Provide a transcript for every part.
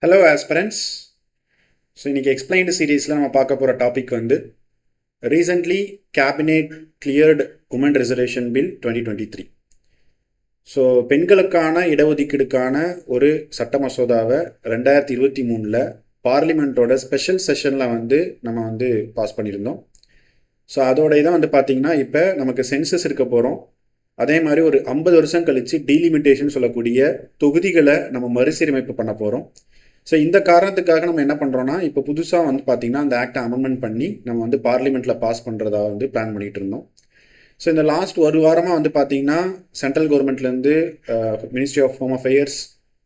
Hello aspirants. So இன்றைக்கி explained சீரீஸில் நம்ம பார்க்க போகிற டாபிக் வந்து recently cabinet cleared woman reservation bill 2023. So பெண்களுக்கான இடஒதுக்கீடுக்கான ஒரு சட்ட மசோதாவை 2023 பார்லிமெண்ட்டோட ஸ்பெஷல் செஷனில் வந்து நம்ம வந்து பாஸ் பண்ணியிருந்தோம். ஸோ அதோட இதை வந்து பார்த்திங்கன்னா இப்போ நமக்கு சென்சஸ் இருக்க போகிறோம். அதே மாதிரி ஒரு 50 வருஷம் கழித்து டீலிமிட்டேஷன் சொல்லக்கூடிய தொகுதிகளை நம்ம மறுசீரமைப்பு பண்ண போகிறோம். ஸோ இந்த காரணத்துக்காக நம்ம என்ன பண்ணுறோன்னா, இப்போ புதுசாக வந்து பார்த்திங்கன்னா அந்த ஆக்டை அமெண்ட்மெண்ட் பண்ணி நம்ம வந்து பார்லிமெண்ட்டில் பாஸ் பண்ணுறதா வந்து பிளான் பண்ணிகிட்டு இருந்தோம். ஸோ இந்த லாஸ்ட் ஒரு வாரமாக வந்து பார்த்திங்கன்னா சென்ட்ரல் கவர்மெண்ட்லேருந்து மினிஸ்ட்ரி ஆஃப் ஹோம் அஃபேர்ஸ்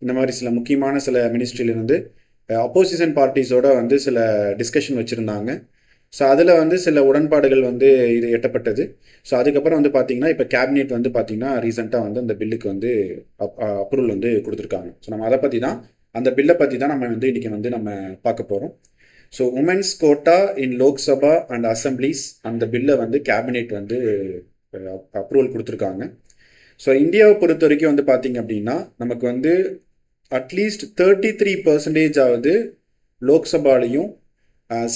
இந்த மாதிரி சில முக்கியமான சில மினிஸ்ட்ரியிலேருந்து அப்போசிஷன் பார்ட்டிஸோட வந்து சில டிஸ்கஷன் வச்சுருந்தாங்க. ஸோ அதில் வந்து சில உடன்பாடுகள் வந்து இது எட்டப்பட்டது. ஸோ அதுக்கப்புறம் வந்து பார்த்திங்கன்னா இப்போ கேபினெட் வந்து பார்த்திங்கன்னா ரீசெண்டாக வந்து அந்த பில்லுக்கு வந்து அப்ரூவல் வந்து கொடுத்துருக்காங்க. ஸோ நம்ம அதை பற்றி தான் அந்த பில்லை பற்றி தான் நம்ம வந்து இன்றைக்கி வந்து நம்ம பார்க்க போகிறோம். So women's quota in Lok Sabha and assemblies அந்த பில்லை வந்து கேபினெட் வந்து அப்ரூவல் கொடுத்துருக்காங்க. ஸோ இந்தியாவை பொறுத்த வரைக்கும் வந்து பார்த்திங்க அப்படின்னா நமக்கு வந்து அட்லீஸ்ட் 33% ஆகுது லோக்சபாலையும்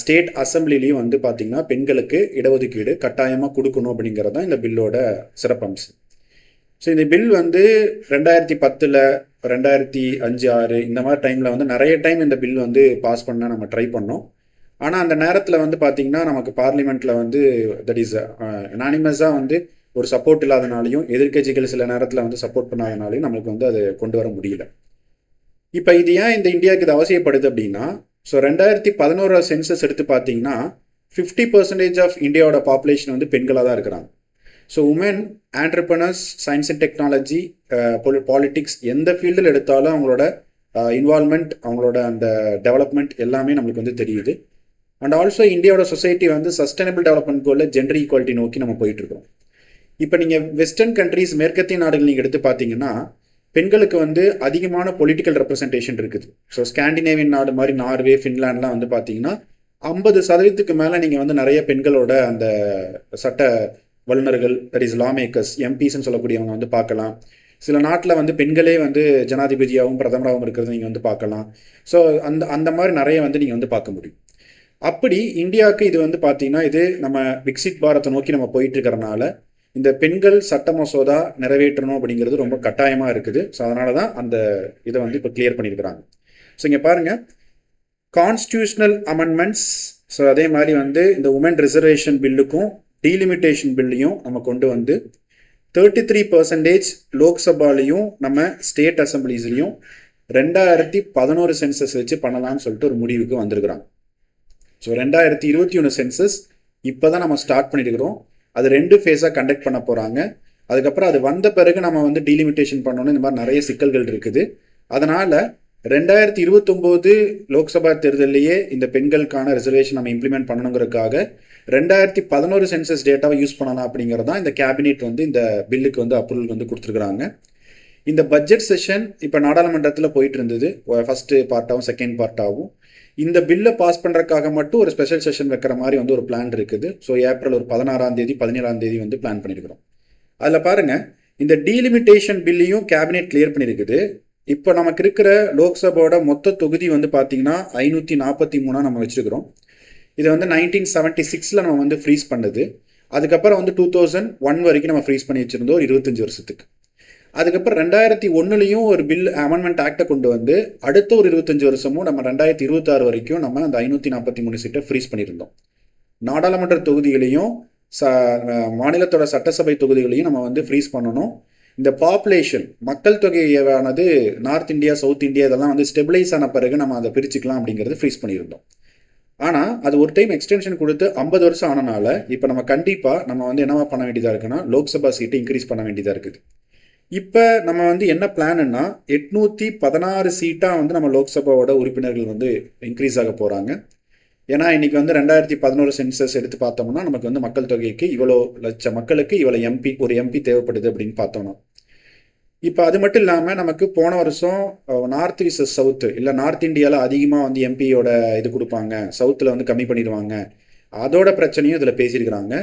ஸ்டேட் அசம்பிளிலையும் வந்து பார்த்திங்கன்னா பெண்களுக்கு இடஒதுக்கீடு கட்டாயமாக கொடுக்கணும் அப்படிங்கிறது தான் இந்த பில்லோட சிறப்பம்சம். ஸோ இந்த பில் வந்து 2010, 2005, 6 இந்த மாதிரி டைமில் வந்து நிறைய டைம் இந்த பில் வந்து பாஸ் பண்ண நம்ம ட்ரை பண்ணோம். ஆனால் அந்த நேரத்தில் வந்து பார்த்திங்கன்னா நமக்கு பார்லிமெண்ட்டில் வந்து தட் இஸ் அனானிமஸாக வந்து ஒரு சப்போர்ட் இல்லாதனாலையும் எதிர்கட்சிகள் சில நேரத்தில் வந்து சப்போர்ட் பண்ணாதனாலையும் நம்மளுக்கு வந்து அது கொண்டு வர முடியல. இப்போ இது ஏன் இந்த இந்தியாவுக்கு இது அவசியப்படுது அப்படின்னா, ஸோ 2011 சென்சஸ் எடுத்து பார்த்தீங்கன்னா 50% ஆஃப் இந்தியாவோட பாப்புலேஷன் வந்து பெண்களாக தான் இருக்கிறாங்க. So woman entrepreneurs, science and technology, politics எந்த ஃபீல்டில் எடுத்தாலும் அவங்களோட இன்வால்மெண்ட், அவங்களோட அந்த டெவலப்மெண்ட் எல்லாமே நம்மளுக்கு வந்து தெரியுது. அண்ட் ஆல்சோ இந்தியாவோட சொசைட்டி வந்து சஸ்டைனபிள் டெவலப்மெண்ட் கோலில் ஜெண்டர் ஈக்குவாலிட்டி நோக்கி நம்ம போயிட்டுருக்கோம். இப்போ நீங்கள் வெஸ்டர்ன் கண்ட்ரீஸ், மேற்கத்திய நாடுகள் நீங்கள் எடுத்து பார்த்தீங்கன்னா பெண்களுக்கு வந்து அதிகமான பொலிட்டிக்கல் ரெப்ரசன்டேஷன் இருக்குது. ஸோ ஸ்காண்டினேவியன் நாடு மாதிரி நார்வே, ஃபின்லாண்ட்லாம் வந்து பார்த்தீங்கன்னா 50% மேலே நீங்கள் வந்து நிறைய பெண்களோட அந்த சட்ட வல்லுநர்கள், தட் இஸ் லா மேக்கர்ஸ், எம்பிஸ்ன்னு சொல்லக்கூடியவங்க வந்து பார்க்கலாம். சில நாட்டில் வந்து பெண்களே வந்து ஜனாதிபதியாகவும் பிரதமராகவும் இருக்கிறது நீங்கள் வந்து பார்க்கலாம். ஸோ அந்த அந்த மாதிரி நிறைய வந்து நீங்கள் வந்து பார்க்க முடியும். அப்படி இந்தியாவுக்கு இது வந்து பார்த்தீங்கன்னா இது நம்ம விக்சித் பாரத்தை நோக்கி நம்ம போயிட்டு இருக்கிறனால இந்த பெண்கள் சட்ட மசோதா நிறைவேற்றணும் அப்படிங்கிறது ரொம்ப கட்டாயமாக இருக்குது. ஸோ அதனால தான் அந்த இதை வந்து இப்போ கிளியர் பண்ணியிருக்கிறாங்க. ஸோ இங்கே பாருங்கள், கான்ஸ்டியூஷனல் அமெண்ட்மெண்ட்ஸ். ஸோ அதே மாதிரி வந்து இந்த உமன் ரிசர்வேஷன் பில்லுக்கும் டீலிமிட்டேஷன் பில்லையும் நம்ம கொண்டு வந்து 33% லோக்சபாலையும் நம்ம ஸ்டேட் அசம்பிளிஸ்லையும் 2011 சென்சஸ் வச்சு பண்ணலாம்னு சொல்லிட்டு ஒரு முடிவுக்கு வந்திருக்கிறாங்க. ஸோ 2021 சென்சஸ் இப்போ தான் நம்ம ஸ்டார்ட் பண்ணியிருக்கிறோம். அது 2 ஃபேஸாக கண்டக்ட் பண்ண போகிறாங்க. அதுக்கப்புறம் அது வந்த பிறகு நம்ம வந்து டீலிமிட்டேஷன் பண்ணணும். இந்த மாதிரி நிறைய சிக்கல்கள் இருக்குது. அதனால் 2029 லோக்சபா தேர்தலையே இந்த பெண்களுக்கான ரிசர்வேஷன் நம்ம இம்ப்ளிமெண்ட் பண்ணணுங்கிறதுக்காக 2011 சென்சஸ் டேட்டாவை யூஸ் பண்ணலாம் அப்படிங்கிறது தான் இந்த கேபினெட் வந்து இந்த பில்லுக்கு வந்து அப்ரூவல் வந்து கொடுத்துருக்குறாங்க. இந்த பட்ஜெட் செஷன் இப்போ நாடாளுமன்றத்தில் போயிட்டு இருந்தது. ஃபர்ஸ்ட் பார்ட்டாகவும் செகண்ட் பார்ட்டாகவும் இந்த பில்லை பாஸ் பண்ணுறதுக்காக மட்டும் ஒரு ஸ்பெஷல் செஷன் வைக்கிற மாதிரி வந்து ஒரு பிளான் இருக்குது. ஸோ ஏப்ரல் ஒரு 16ஆம் தேதி 17ஆம் தேதி வந்து பிளான் பண்ணியிருக்கிறோம். அதில் பாருங்கள், இந்த டீலிமிட்டேஷன் பில்லையும் கேபினெட் கிளியர் பண்ணியிருக்குது. இப்போ நமக்கு இருக்கிற லோக்சபாவோட மொத்த தொகுதி வந்து பார்த்தீங்கன்னா 543 நம்ம வச்சுருக்கிறோம். இதை வந்து 1976 நம்ம வந்து ஃப்ரீஸ் பண்ணது. அதுக்கப்புறம் வந்து 2001 வரைக்கும் நம்ம ஃப்ரீஸ் பண்ணி வச்சுருந்தோம் ஒரு 25 வருஷத்துக்கு. அதுக்கப்புறம் 2001 ஒரு பில் அமெண்ட்மெண்ட் ஆக்டை கொண்டு வந்து அடுத்த ஒரு 25 வருஷமும் நம்ம 2026 வரைக்கும் நம்ம அந்த 543 சீட்டை ஃப்ரீஸ் பண்ணியிருந்தோம். நாடாளுமன்ற தொகுதிகளையும் மாநிலத்தோட சட்டசபை தொகுதிகளையும் நம்ம வந்து ஃப்ரீஸ் பண்ணணும். இந்த பாப்புலேஷன் மக்கள் தொகையானது நார்த் இந்தியா, சவுத் இந்தியா இதெல்லாம் வந்து ஸ்டெபிளைஸ் ஆன பிறகு நம்ம அதை பிரிச்சுக்கலாம் அப்படிங்கிறது ஃப்ரீஸ் பண்ணியிருந்தோம். ஆனால் அது ஒரு டைம் எக்ஸ்டென்ஷன் கொடுத்து 50 வருஷம் ஆனனால இப்போ நம்ம கண்டிப்பாக நம்ம வந்து என்னவா பண்ண வேண்டியதாக இருக்குன்னா லோக்சபா சீட்டை இன்க்ரீஸ் பண்ண வேண்டியதாக இருக்குது. இப்போ நம்ம வந்து என்ன பிளான்னா 816 சீட்டாக வந்து நம்ம லோக்சபாவோட உறுப்பினர்கள் வந்து இன்க்ரீஸ் ஆக போகிறாங்க. ஏன்னா இன்றைக்கி வந்து 2011 சென்சஸ் எடுத்து பார்த்தோம்னா நமக்கு வந்து மக்கள் தொகைக்கு இவ்வளோ லட்சம் மக்களுக்கு இவ்வளோ எம்பி, ஒரு எம்பி தேவைப்படுது அப்படின்னு பார்த்தோம்னா. இப்போ அது மட்டும் இல்லாமல் நமக்கு போன வருஷம் நார்த் விசஸ் சவுத்து, இல்லை நார்த் இந்தியாவில் அதிகமாக வந்து எம்பியோட இது கொடுப்பாங்க, சவுத்தில் வந்து கம்மி பண்ணிடுவாங்க, அதோட பிரச்சனையும் இதில் பேசியிருக்கிறாங்க.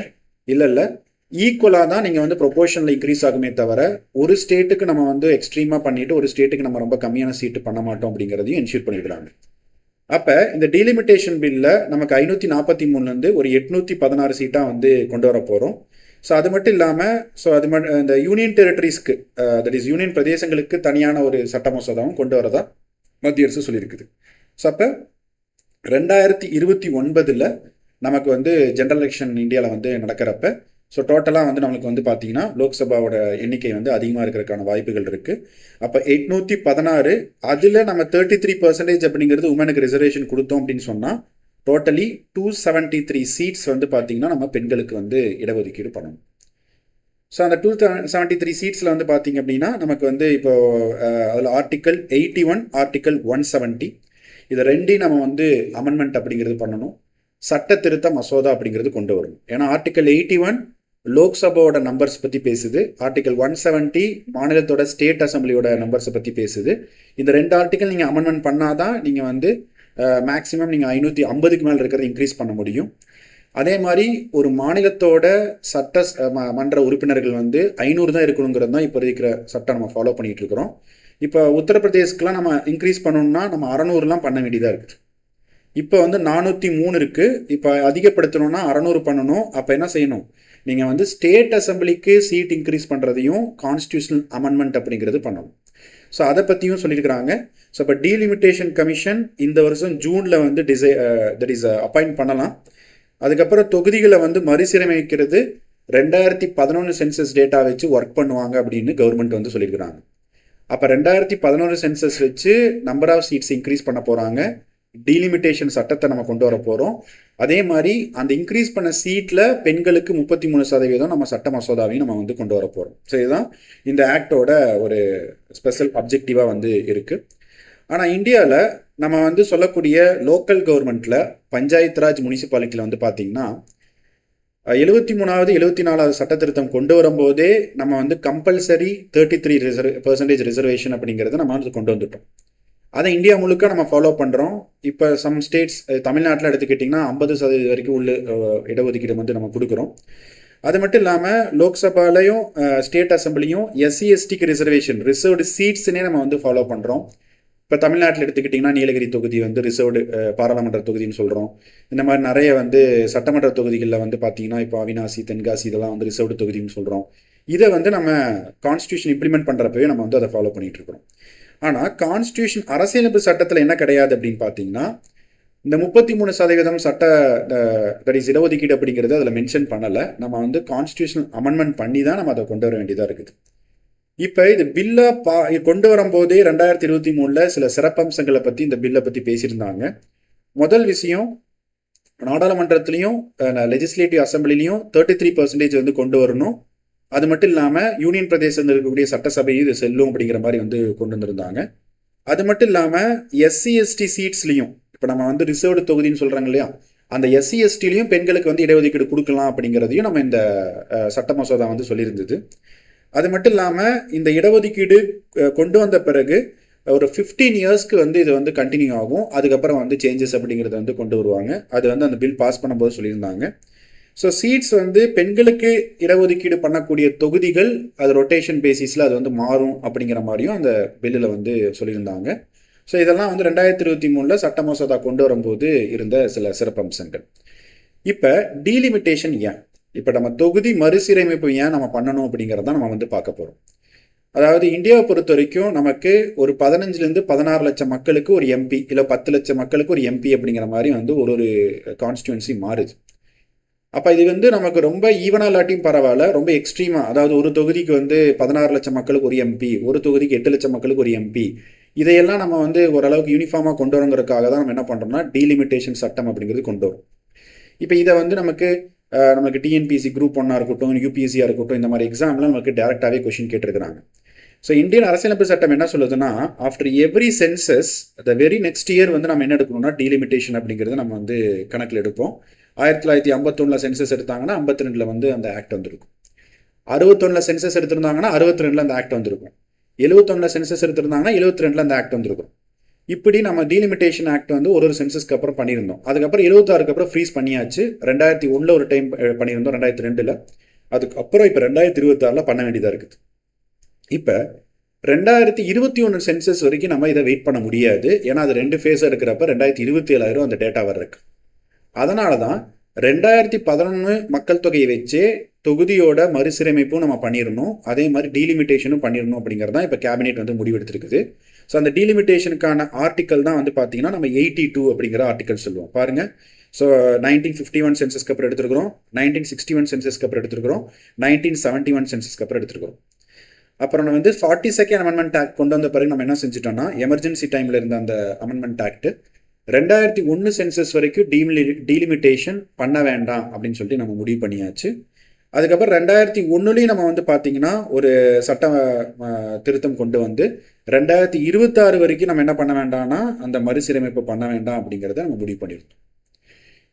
இல்லை ஈக்குவலாக தான் நீங்கள் வந்து ப்ரொபோர்ஷனில் இன்க்ரீஸ் ஆகுமே தவிர ஒரு ஸ்டேட்டுக்கு நம்ம வந்து எக்ஸ்ட்ரீமாக பண்ணிட்டு ஒரு ஸ்டேட்டுக்கு நம்ம ரொம்ப கம்மியான சீட்டு பண்ண மாட்டோம் அப்படிங்கிறதையும் என்ஷூர் பண்ணிக்கிறாங்க. அப்போ இந்த டீலிமிட்டேஷன் பில்ல நமக்கு 543லேருந்து ஒரு 816 சீட்டாக வந்து கொண்டு வர போகிறோம். ஸோ அது மட்டும் இல்லாமல் இந்த யூனியன் டெரிட்டரிஸ்க்கு தட் இஸ் யூனியன் பிரதேசங்களுக்கு தனியான ஒரு சட்ட மசோதாவும் கொண்டு வரதா மத்திய அரசு சொல்லியிருக்குது. ஸோ அப்போ 2029 நமக்கு வந்து ஜெனரல் எலெக்ஷன் இந்தியாவில் வந்து நடக்கிறப்ப ஸோ டோட்டலாக வந்து நம்மளுக்கு வந்து பார்த்தீங்கன்னா லோக்சபாவோட எண்ணிக்கை வந்து அதிகமாக இருக்கிறதுக்கான வாய்ப்புகள் இருக்குது. அப்போ 816 அதில் நம்ம 33% அப்படிங்கிறது உமனுக்கு ரிசர்வேஷன் கொடுத்தோம் அப்படின்னு சொன்னால் டோட்டலி 273 சீட்ஸ் வந்து பார்த்தீங்கன்னா நம்ம பெண்களுக்கு வந்து இடஒதுக்கீடு பண்ணணும். ஸோ அந்த 273 சீட்ஸில் வந்து பார்த்தீங்க அப்படின்னா நமக்கு வந்து இப்போ அதில் ஆர்டிக்கல் 81 ஆர்டிக்கல் 170 இதை ரெண்டையும் நம்ம வந்து அமெண்ட்மெண்ட் அப்படிங்கிறது பண்ணணும். சட்ட திருத்த மசோதா அப்படிங்கிறது கொண்டு வரணும். ஏன்னா ஆர்டிக்கல் 81 லோக்சபாவோட நம்பர்ஸ் பற்றி பேசுது, ஆர்டிக்கல் 170 மாநிலத்தோட ஸ்டேட் அசம்பிளியோட நம்பர்ஸை பற்றி பேசுது. இந்த 2 ஆர்டிக்கல் நீங்கள் அமெண்ட்மெண்ட் பண்ணாதான் நீங்கள் வந்து மேக்ஸிமம் நீங்கள் 550க்கு மேலே இருக்கிறத இன்க்ரீஸ் பண்ண முடியும். அதே மாதிரி ஒரு மாநிலத்தோட சட்ட மன்ற உறுப்பினர்கள் வந்து 500 தான் இருக்கணுங்கிறது தான் இப்போ இருக்கிற சட்டம் நம்ம ஃபாலோ பண்ணிட்டு இருக்கிறோம். இப்போ உத்தரப்பிரதேஷ்க்குலாம் நம்ம இன்க்ரீஸ் பண்ணணும்னா நம்ம 600லாம் பண்ண வேண்டியதாக இருக்குது. இப்போ வந்து 403 இருக்குது. இப்போ அதிகப்படுத்தணும்னா 600 பண்ணணும். அப்போ என்ன செய்யணும், நீங்கள் வந்து ஸ்டேட் அசம்பிளிக்கு சீட் இன்க்ரீஸ் பண்ணுறதையும் கான்ஸ்டியூஷனல் அமெண்ட்மெண்ட் அப்படிங்கிறது பண்ணணும். ஸோ அதை பற்றியும் சொல்லியிருக்கிறாங்க. ஸோ இப்போ டீலிமிட்டேஷன் கமிஷன் இந்த வருஷம் ஜூனில் வந்து தட் இஸ் அப்பாயிண்ட் பண்ணலாம். அதுக்கப்புறம் தொகுதிகளை வந்து மறுசீரமைக்கிறது 2011 சென்சஸ் டேட்டா வச்சு ஒர்க் பண்ணுவாங்க அப்படின்னு கவர்மெண்ட் வந்து சொல்லியிருக்கிறாங்க. அப்போ 2011 சென்சஸ் வச்சு நம்பர் ஆஃப் சீட்ஸ் இன்க்ரீஸ் பண்ண போகிறாங்க. டீலிமிட்டேஷன் சட்டத்தை நம்ம கொண்டு வர போகிறோம். அதே மாதிரி அந்த இன்க்ரீஸ் பண்ண சீட்டில் பெண்களுக்கு 33% நம்ம சட்ட மசோதாவையும் நம்ம வந்து கொண்டு வர போகிறோம். ஸோ இதுதான் இந்த ஆக்டோட ஒரு ஸ்பெஷல் அப்ஜெக்டிவாக வந்து இருக்குது. ஆனால் இந்தியாவில் நம்ம வந்து சொல்லக்கூடிய லோக்கல் கவர்மெண்ட்டில் பஞ்சாயத்து ராஜ் முனிசிபாலிட்டியில் வந்து பார்த்திங்கன்னா 73வது 74வது சட்ட திருத்தம் கொண்டு வரும்போதே நம்ம வந்து கம்பல்சரி 33% ரிசர்வேஷன் அப்படிங்கிறத நம்ம வந்து கொண்டு வந்துட்டோம். அதை இந்தியா முழுக்க நம்ம ஃபாலோ பண்ணுறோம். இப்போ சம் ஸ்டேட்ஸ் தமிழ்நாட்டில் எடுத்துக்கிட்டிங்கன்னா 50% வரைக்கும் உள்ள இடஒதுக்கீடு வந்து நம்ம கொடுக்குறோம். அது மட்டும் இல்லாமல் லோக்சபாலையும் ஸ்டேட் அசம்பிளியும் எஸ்சி எஸ்டிக்கு ரிசர்வ்டு சீட்ஸ்னே நம்ம வந்து ஃபாலோ பண்ணுறோம். இப்போ தமிழ்நாட்டில் எடுத்துக்கிட்டிங்கன்னா நீலகிரி தொகுதி வந்து ரிசர்வ்டு பாராளுமன்ற தொகுதின்னு சொல்கிறோம். இந்த மாதிரி நிறைய வந்து சட்டமன்ற தொகுதிகளில் வந்து பார்த்தீங்கன்னா இப்போ அவினாசி, தென்காசி இதெல்லாம் வந்து ரிசர்வ்டு தொகுதின்னு சொல்கிறோம். இதை வந்து நம்ம கான்ஸ்டியூஷன் இம்ப்ளிமெண்ட் பண்ணுறப்பவே நம்ம வந்து அதை ஃபாலோ பண்ணிகிட்டு இருக்கிறோம். ஆனால் கான்ஸ்டியூஷன் அரசியலமைப்பு சட்டத்தில் என்ன கிடையாது அப்படின்னு பார்த்தீங்கன்னா இந்த 33% சட்ட தட் இஸ் இடஒதுக்கீடு அப்படிங்கிறது அதில் மென்ஷன் பண்ணலை. நம்ம வந்து கான்ஸ்டியூஷனல் அமெண்ட்மெண்ட் பண்ணி தான் நம்ம அதை கொண்டு வர வேண்டியதாக இருக்குது. இப்போ இது பில்லை கொண்டு வரும்போதே 2023 சில சிறப்பம்சங்களை பற்றி இந்த பில்லை பற்றி பேசியிருந்தாங்க. முதல் விஷயம், நாடாளுமன்றத்திலையும் லெஜிஸ்லேட்டிவ் அசம்பிளிலையும் 33% வந்து கொண்டு வரணும். அது மட்டும் இல்லாமல் யூனியன் பிரதேசத்தில் இருக்கக்கூடிய சட்டசபையும் இது செல்லும் அப்படிங்கிற மாதிரி வந்து கொண்டு வந்திருந்தாங்க. அது மட்டும் இல்லாமல் எஸ்சி எஸ்டி சீட்ஸ்லையும் இப்போ நம்ம வந்து ரிசர்வ்டு தொகுதின்னு சொல்கிறாங்க இல்லையா, அந்த எஸ்சி எஸ்டிலையும் பெண்களுக்கு வந்து இடஒதுக்கீடு கொடுக்கலாம் அப்படிங்கிறதையும் நம்ம இந்த சட்ட மசோதா வந்து சொல்லியிருந்தது. அது மட்டும் இல்லாமல் இந்த இடஒதுக்கீடு கொண்டு வந்த பிறகு ஒரு 15 இயர்ஸ்க்கு வந்து இது வந்து கண்டினியூ ஆகும். அதுக்கப்புறம் வந்து சேஞ்சஸ் அப்படிங்கிறத வந்து கொண்டு வருவாங்க. அது வந்து அந்த பில் பாஸ் பண்ணும்போது சொல்லியிருந்தாங்க. ஸோ சீட்ஸ் வந்து பெண்களுக்கு இடஒதுக்கீடு பண்ணக்கூடிய தொகுதிகள் அது ரொட்டேஷன் பேசிஸில் அது வந்து மாறும் அப்படிங்கிற மாதிரியும் அந்த பில்லில் வந்து சொல்லியிருந்தாங்க. ஸோ இதெல்லாம் வந்து 2023 சட்ட மசோதா கொண்டு வரும்போது இருந்த சில சிறப்பம்சங்கள். இப்போ டீலிமிட்டேஷன் ஏன், இப்போ நம்ம தொகுதி மறுசீரமைப்பு ஏன் நம்ம பண்ணணும் அப்படிங்கிறத நம்ம வந்து பார்க்க போகிறோம். அதாவது இந்தியாவை பொறுத்த வரைக்கும் நமக்கு ஒரு 15லேருந்து 16 லட்சம் மக்களுக்கு ஒரு எம்பி, இல்லை 10 லட்சம் மக்களுக்கு ஒரு எம்பி அப்படிங்கிற மாதிரி வந்து ஒரு கான்ஸ்டியூன்சி மாறுது. அப்போ இது வந்து நமக்கு ரொம்ப ஈவனாக இல்லாட்டியும் பரவாயில்ல, ரொம்ப எக்ஸ்ட்ரீமாக, அதாவது ஒரு தொகுதிக்கு வந்து 16 லட்சம் மக்களுக்கு ஒரு எம்பி, ஒரு தொகுதிக்கு 8 லட்சம் மக்களுக்கு ஒரு எம்பி, இதையெல்லாம் நம்ம வந்து ஓரளவுக்கு யூனிஃபார்மாக கொண்டு வரங்கிறதுக்காக தான் நம்ம என்ன பண்ணுறோம்னா டீலிமிட்டேஷன் சட்டம் அப்படிங்கிறது கொண்டு வரும். இப்போ இதை வந்து நமக்கு டிஎன்பிஎஸ்சி குரூப் 1 இருக்கட்டும், யூபிஎஸ்சியாக இருக்கட்டும், இந்த மாதிரி எக்ஸாம்லாம் நமக்கு டேரெக்டாகவே கொஷின் கேட்டிருக்கிறாங்க. ஸோ இந்தியன் அரசியலமைப்பு சட்டம் என்ன சொல்லுதுன்னா, after every census the very next year வந்து நம்ம என்ன எடுக்கணும்னா டீலிமிட்டேஷன் அப்படிங்கிறத நம்ம வந்து கணக்கில் எடுப்போம். 1951 சென்சஸ் எடுத்தாங்கன்னா 52 வந்து அந்த ஆக்ட் வந்திருக்கும். 61 சென்சஸ் எடுத்திருந்தாங்கன்னா 62 அந்த ஆக்ட் வந்திருக்கும். 71 சென்சஸ் எடுத்திருந்தாங்கன்னா 72 அந்த ஆக்ட் வந்திருக்கும். இப்படி நம்ம டீலிமிட்டேஷன் ஆக்ட் வந்து ஒரு சென்சஸ்க்கு அப்புறம் பண்ணியிருந்தோம். அதுக்கப்புறம் 76க்கு அப்புறம் ஃப்ரீஸ் பண்ணியாச்சு. 2001 ஒரு டைம் பண்ணியிருந்தோம், 2002. அதுக்கப்புறம் இப்போ 2026 பண்ண வேண்டியதாக இருக்குது. இப்போ 2021 சென்சஸ் வரைக்கும் நம்ம இதை வெயிட் பண்ண முடியாது. ஏன்னா அது 2 ஃபேஸ் எடுக்கிறப்ப 2027 அந்த டேட்டா வர்றதுக்கு. அதனால தான் 2011 மக்கள் தொகையை வச்சே தொகுதியோட மறுசீரமைப்பும் நம்ம பண்ணிடணும், அதே மாதிரி டீலிமிட்டேஷனும் பண்ணிடணும் அப்படிங்கிறது தான் இப்போ கேபினெட் வந்து முடிவெடுத்திருக்குது. ஸோ அந்த டீலிமிட்டேஷனுக்கான ஆர்டிக்கல் தான் வந்து பார்த்தீங்கன்னா நம்ம 82 அப்படிங்கிற ஆர்டிக்கல் சொல்லுவோம். பாருங்க, ஸோ 1951 சென்சஸ்க்கு அப்புறம் எடுத்துருக்கிறோம், 1961 சென்சஸ்க்கு அப்புறம் எடுத்துருக்கிறோம், 1971 சென்சஸ்க்கு அப்புறம் எடுத்துருக்கிறோம். அப்புறம் நம்ம வந்து 42nd அமெண்ட்மெண்ட் ஆக்ட் கொண்டு வந்த பிறகு நம்ம என்ன செஞ்சுட்டோம்னா, எமர்ஜென்சி டைமில் இருந்த அந்த அமெண்ட்மெண்ட் ஆக்ட் 2001 சென்சஸ் வரைக்கும் டீலிமிட்டேஷன் பண்ண வேண்டாம் அப்படின்னு சொல்லிட்டு நம்ம முடிவு பண்ணியாச்சு. அதுக்கப்புறம் 2001 நம்ம வந்து பார்த்தீங்கன்னா ஒரு சட்ட திருத்தம் கொண்டு வந்து 2026 வரைக்கும் நம்ம என்ன பண்ண வேண்டாம்னா அந்த மறுசீரமைப்பு பண்ண வேண்டாம் அப்படிங்கிறத நம்ம முடிவு பண்ணியிருந்தோம்.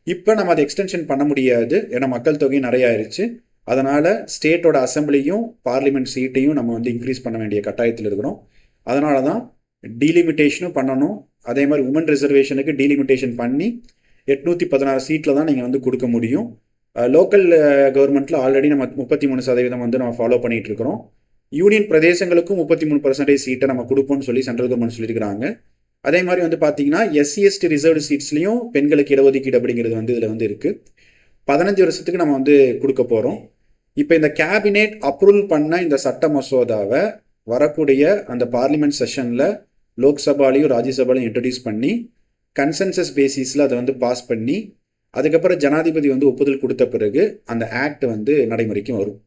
இப்போ நம்ம அதை எக்ஸ்டென்ஷன் பண்ண முடியாது, ஏன்னா மக்கள் தொகை நிறைய ஆயிடுச்சு. அதனால ஸ்டேட்டோட அசம்பிளியும் பார்லிமெண்ட் சீட்டையும் நம்ம வந்து இன்க்ரீஸ் பண்ண வேண்டிய கட்டாயத்தில் இருக்கிறோம். அதனால தான் டீலிமிட்டேஷனும் பண்ணணும். அதே மாதிரி உமன் ரிசர்வேஷனுக்கு டீலிமிட்டேஷன் பண்ணி 816 சீட்டில் தான் நீங்கள் வந்து கொடுக்க முடியும். லோக்கல் கவர்மெண்ட்டில் ஆல்ரெடி நம்ம 33% வந்து நம்ம ஃபாலோ பண்ணிகிட்டு இருக்கிறோம். யூனியன் பிரதேசங்களுக்கும் 33% சீட்டை நம்ம கொடுப்போம்னு சொல்லி சென்ட்ரல் கவர்மெண்ட் சொல்லியிருக்கிறாங்க. அதே மாதிரி வந்து பார்த்தீங்கன்னா SC/ST ரிசர்வ்டு சீட்ஸ்லையும் பெண்களுக்கு இடஒதுக்கீடு அப்படிங்கிறது வந்து இதில் வந்து இருக்குது. 15 வருஷத்துக்கு நம்ம வந்து கொடுக்க போகிறோம். இப்போ இந்த கேபினெட் அப்ரூவல் பண்ண இந்த சட்ட மசோதாவை வரக்கூடிய அந்த பார்லிமெண்ட் செஷனில் லோக்சபாலையும் ராஜ்யசபாலையும் இன்ட்ரடியூஸ் பண்ணி கன்சென்சஸ் பேசிஸில் அதை வந்து பாஸ் பண்ணி அதுக்கப்புறம் ஜனாதிபதி வந்து ஒப்புதல் கொடுத்த பிறகு அந்த ஆக்ட் வந்து நடைமுறைக்கு வரும்.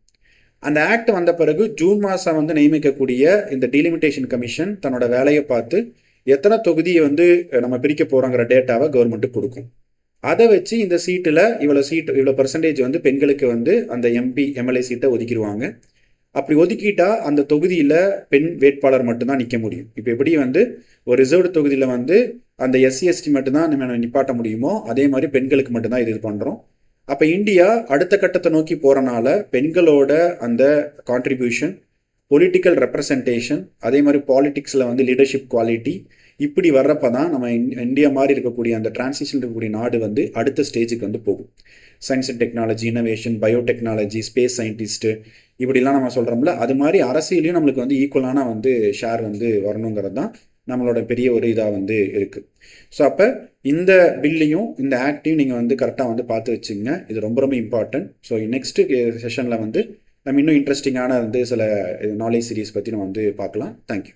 அந்த ஆக்ட் வந்த பிறகு ஜூன் மாதம் வந்து நியமிக்கக்கூடிய இந்த டீலிமிட்டேஷன் கமிஷன் தன்னோட வேலையை பார்த்து எத்தனை தொகுதியை வந்து நம்ம பிரிக்க போகிறோங்கிற டேட்டாவை கவர்மெண்ட்டுக்கு கொடுக்கும். அதை வச்சு இந்த சீட்டில் இவ்வளோ பர்சன்டேஜ் வந்து பெண்களுக்கு வந்து அந்த MP MLA சீட்டை ஒதுக்கிடுவாங்க. அப்படி ஒதுக்கிட்டா அந்த தொகுதியில் பெண் வேட்பாளர் மட்டும்தான் நிற்க முடியும். இப்போ எப்படி வந்து ஒரு ரிசர்வ்டு தொகுதியில் வந்து அந்த SC/ST மட்டும்தான் நம்ம நிப்பாட்ட முடியுமோ, அதே மாதிரி பெண்களுக்கு மட்டும்தான் இது பண்ணுறோம். அப்போ இந்தியா அடுத்த கட்டத்தை நோக்கி போகிறனால பெண்களோட அந்த கான்ட்ரிபியூஷன், பொலிட்டிக்கல் ரெப்ரசன்டேஷன், அதே மாதிரி பாலிட்டிக்ஸில் வந்து லீடர்ஷிப் குவாலிட்டி இப்படி வர்றப்ப தான் நம்ம இந்தியா மாதிரி இருக்கக்கூடிய அந்த டிரான்சிஷன் இருக்கக்கூடிய நாடு வந்து அடுத்த ஸ்டேஜுக்கு வந்து போகும். Science and technology, innovation, biotechnology, space scientist இப்படிலாம் நம்ம சொல்கிறோம்ல, அது மாதிரி அரசியலையும் நம்மளுக்கு வந்து ஈக்குவலான வந்து ஷேர் வந்து வரணுங்கிறது தான் நம்மளோட பெரிய ஒரு இதாக வந்து இருக்குது. ஸோ அப்போ இந்த பில்லையும் இந்த ஆக்டையும் நீங்கள் வந்து கரெக்டாக வந்து பார்த்து வச்சுங்க. இது ரொம்ப ரொம்ப இம்பார்ட்டன்ட். ஸோ நெக்ஸ்ட்டு செஷனில் வந்து நம்ம இன்னும் இன்ட்ரெஸ்டிங்கான வந்து சில நாலேஜ் சீரீஸ் பற்றி நம்ம வந்து பார்க்கலாம். தேங்க்யூ.